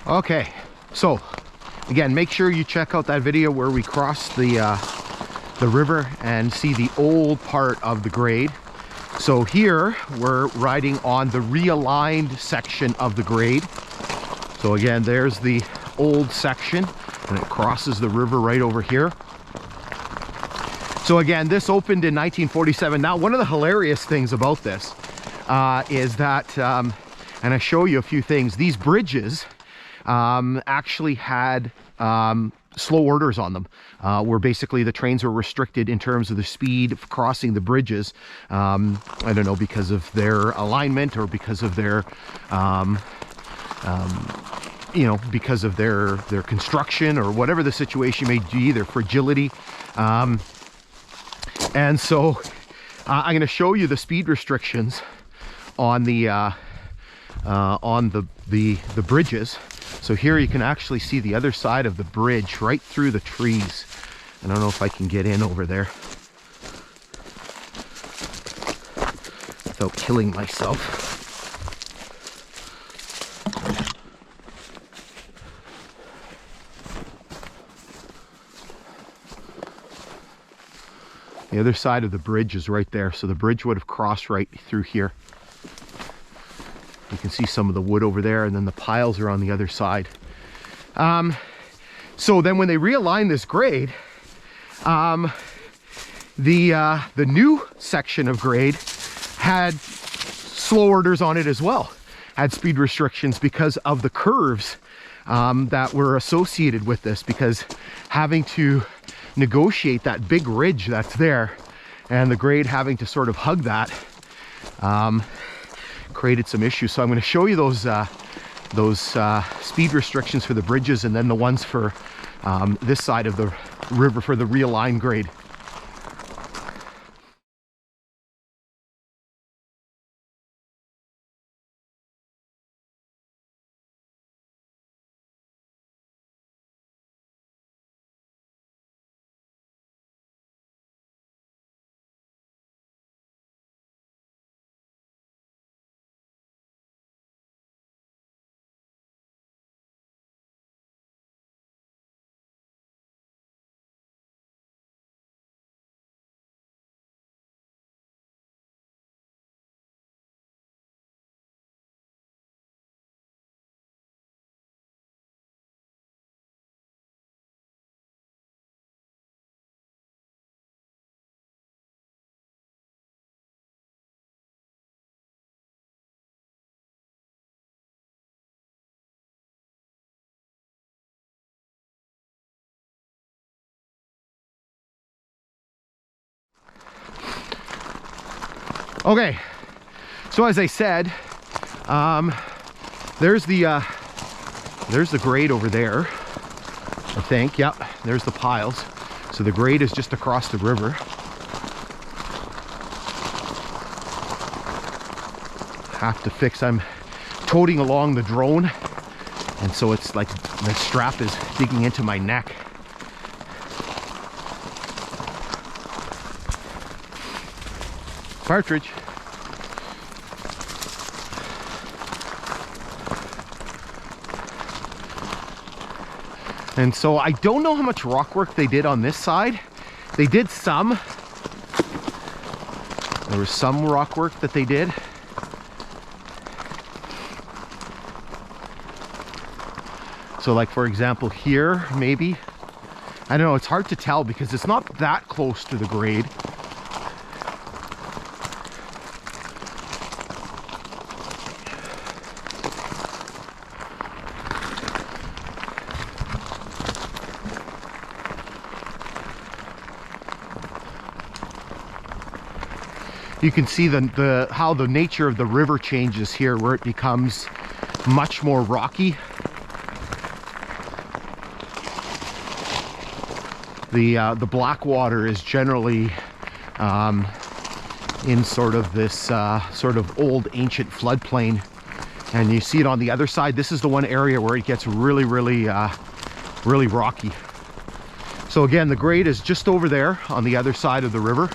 Okay, so again, make sure you check out that video where we cross the river and see the old part of the grade. So here we're riding on the realigned section of the grade. So again, there's the old section and it crosses the river right over here. So again, this opened in 1947. Now, one of the hilarious things about this is that, and I show you a few things, these bridges actually had slow orders on them, where basically the trains were restricted in terms of the speed of crossing the bridges. I don't know, because of their alignment or because of their you know, because of their construction or whatever the situation may be, their fragility. And so I'm going to show you the speed restrictions on the bridges. So here you can actually see the other side of the bridge right through the trees. I don't know if I can get in over there without killing myself. The other side of the bridge is right there. So the bridge would have crossed right through here. You can see some of the wood over there, and then the piles are on the other side. So then when they realigned this grade, the new section of grade had slow orders on it as well, had speed restrictions because of the curves that were associated with this, because having to negotiate that big ridge that's there and the grade having to sort of hug that created some issues. So I'm going to show you those speed restrictions for the bridges, and then the ones for this side of the river for the realigned grade. Okay, so as I said, there's the grade over there, I think. Yep, there's the piles. So the grade is just across the river. Have to fix, I'm toting along the drone, and so it's like the strap is digging into my neck. Partridge. And so I don't know how much rock work they did on this side. They did some. There was some rock work that they did. So like, for example, here, maybe. I don't know, it's hard to tell because it's not that close to the grade. You can see how the nature of the river changes here, where it becomes much more rocky. The Blackwater is generally in sort of this sort of old ancient floodplain, and you see it on the other side. This is the one area where it gets really rocky. So again, the grade is just over there on the other side of the river.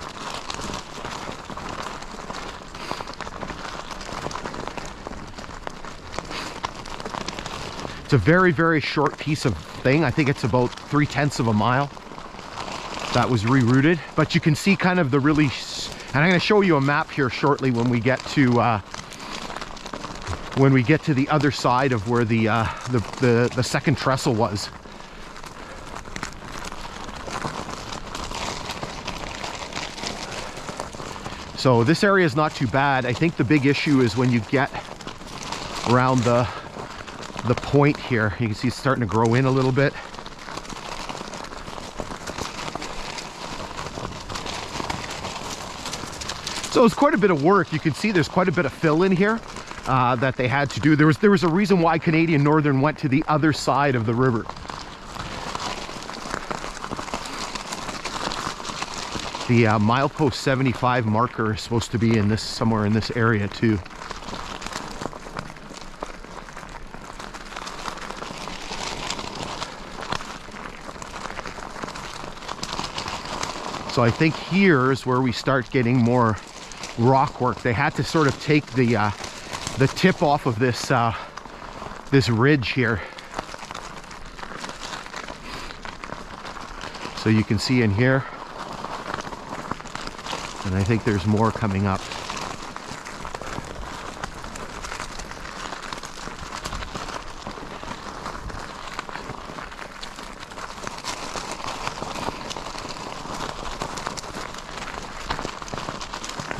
It's a very, very short piece of thing. I think it's about 3/10 of a mile that was rerouted. But you can see kind of the really, and I'm going to show you a map here shortly when we get to the other side of where the second trestle was. So this area is not too bad. I think the big issue is when you get around the point here. You can see it's starting to grow in a little bit. So it's quite a bit of work. You can see there's quite a bit of fill in here that they had to do. There was a reason why Canadian Northern went to the other side of the river. The milepost 75 marker is supposed to be in this, somewhere in this area too. So I think here is where we start getting more rock work. They had to sort of take the tip off of this this ridge here. So you can see in here. And I think there's more coming up.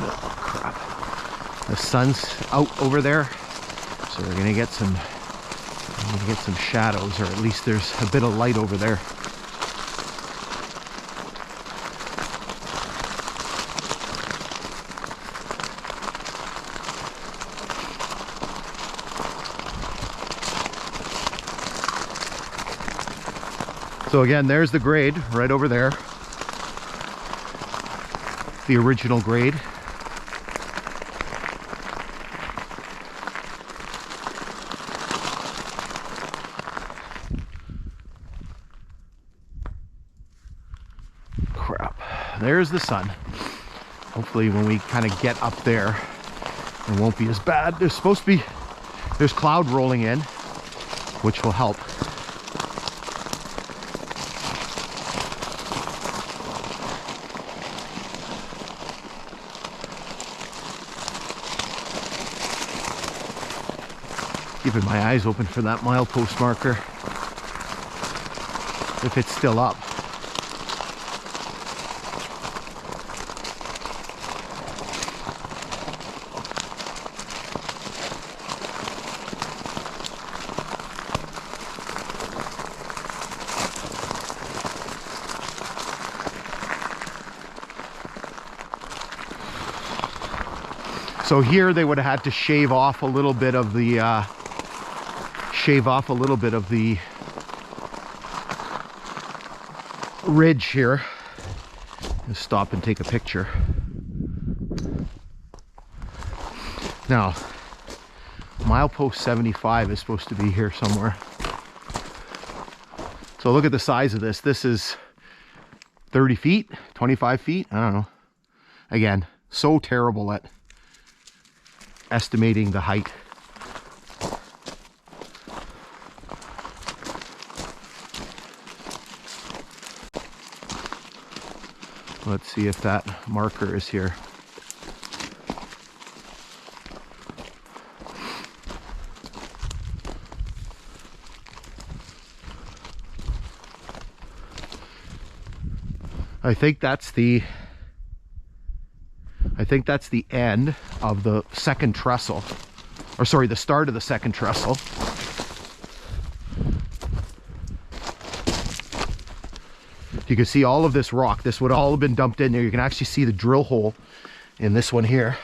Oh, crap. The sun's out over there, so we're gonna get some shadows, or at least there's a bit of light over there. So again, there's the grade right over there. The original grade. Crap. There's the sun. Hopefully when we kind of get up there, it won't be as bad. There's supposed to be, there's cloud rolling in, which will help. Keeping my eyes open for that milepost marker, if it's still up. So here they would have had to shave off a little bit of the ridge here. Just stop and take a picture. Now, milepost 75 is supposed to be here somewhere. So look at the size of this. This is 30 feet, 25 feet, I don't know. Again, so terrible at estimating the height. Let's see if that marker is here. I think that's the end of the second trestle, or sorry, the start of the second trestle. You can see all of this rock. This would all have been dumped in there. You can actually see the drill hole in this one here.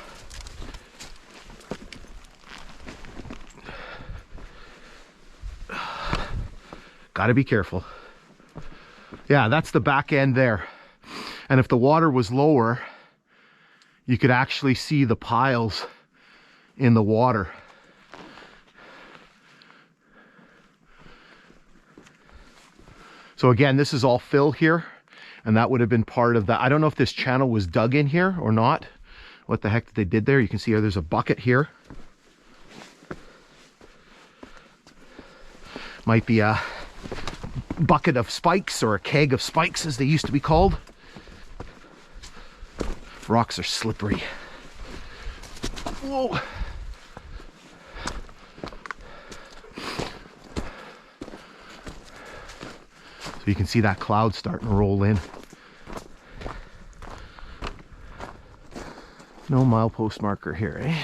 Got to be careful. Yeah, that's the back end there. And if the water was lower, you could actually see the piles in the water. So again, this is all fill here, and that would have been part of that. I don't know if this channel was dug in here or not. What the heck they did there. You can see there's a bucket here. Might be a bucket of spikes or a keg of spikes as they used to be called. Rocks are slippery. Whoa. So you can see that cloud starting to roll in. No milepost marker here, eh?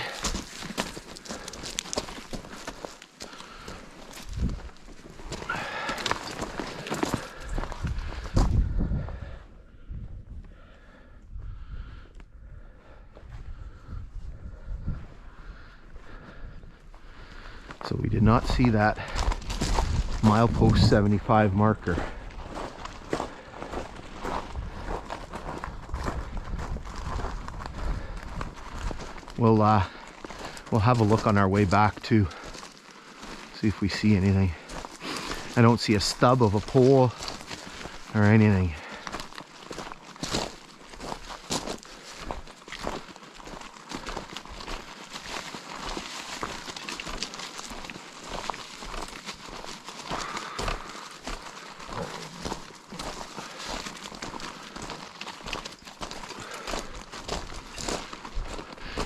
So we did not see that milepost 75 marker. We'll have a look on our way back to see if we see anything. I don't see a stub of a pole or anything.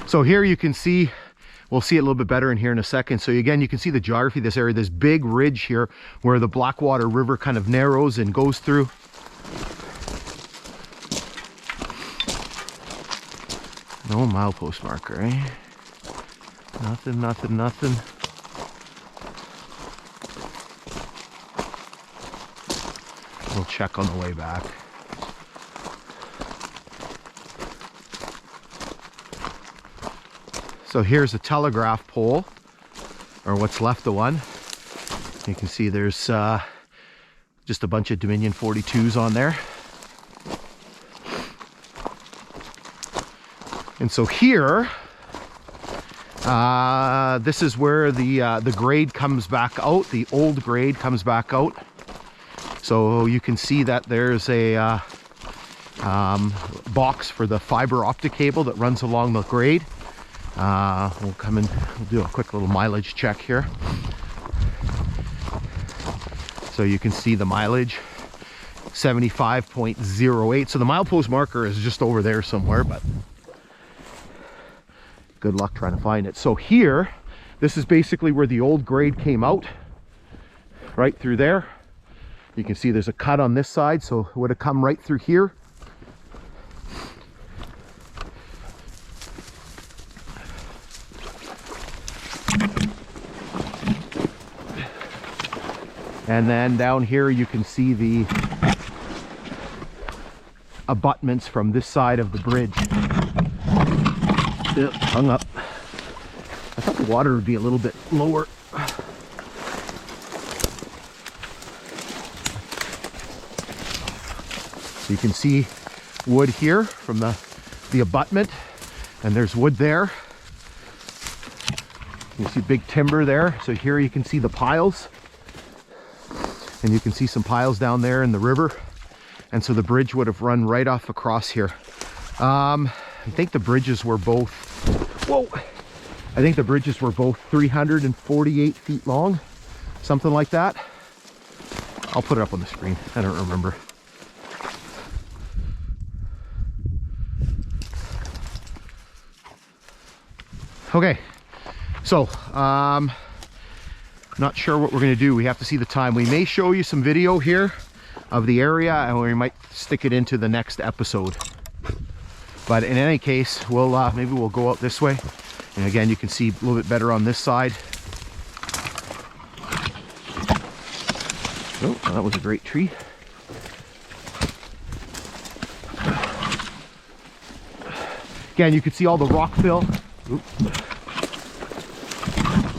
So here you can see, we'll see it a little bit better in here in a second. So again, you can see the geography of this area, this big ridge here where the Blackwater River kind of narrows and goes through. No milepost marker, eh? Nothing, nothing, nothing. We'll check on the way back. So here's a telegraph pole, or what's left of one. You can see there's just a bunch of Dominion 42s on there. And so here, this is where the grade comes back out, the old grade comes back out. So you can see that there's a box for the fiber optic cable that runs along the grade. We'll come in, we'll do a quick little mileage check here. So you can see the mileage, 75.08. So the milepost marker is just over there somewhere, but good luck trying to find it. So here, this is basically where the old grade came out, right through there. You can see there's a cut on this side, so it would have come right through here. And then down here you can see the abutments from this side of the bridge. Yep, hung up. I thought the water would be a little bit lower. So you can see wood here from the abutment, and there's wood there. You see big timber there. So here you can see the piles. And you can see some piles down there in the river. And so the bridge would have run right off across here. I think the bridges were both, whoa! I think the bridges were both 348 feet long, something like that. I'll put it up on the screen, I don't remember. Okay, so, not sure what we're going to do. We have to see the time. We may show you some video here of the area, and we might stick it into the next episode. But in any case, we'll maybe we'll go out this way. And again, you can see a little bit better on this side. Oh, that was a great tree. Again, you can see all the rock fill. Oop.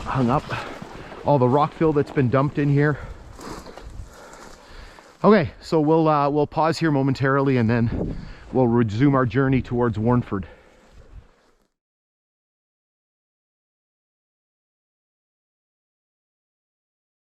Hung up. All the rock fill that's been dumped in here. Okay, so we'll pause here momentarily, and then we'll resume our journey towards Warneford.